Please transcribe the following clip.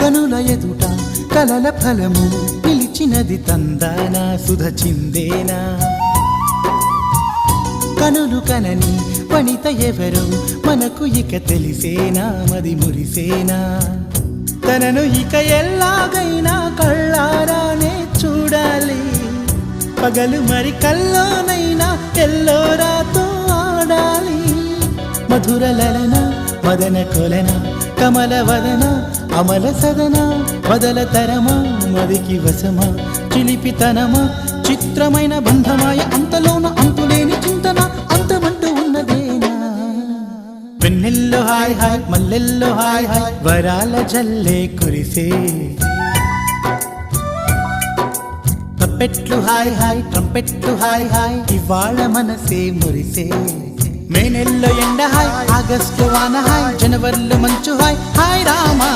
కనుల ఎదుట కలల ఫలము పిలిచినది తందానా సుధ చిందేనా కనులు కనని వనిత ఎవరు మనకు ఇక తెలిసేనా మది మురిసేనా తనను ఇక ఎల్లాగైనా కళ్ళారానే చూడాలి పగలు మరి కల్లోనైనా ఎల్లోరాతో ఆడాలి మధుర లలన మదన కొలన కమల వదన అమల సదన వదల తరమా మదికి వశమా చిలిపితనమా చిత్రమైన బంధమాయ అంతలోన అంతులేని చింతన అంతమంటూ ఉన్నదేనా వెన్నెల్లో హాయ్ హాయ్ మల్లెల్లో హాయ్ హాయ్ వరాల జల్లే కురిసే తప్పెట్లు హాయ్ హాయ్ ట్రంపెట్లు హాయ్ హాయ్ ఇవాళ మనసే మురిసే మే నెల్లో ఎండ హాయ్ ఆగస్టు వాన హాయ్ జనవరిలో మంచు హాయ్ హాయ్ రామా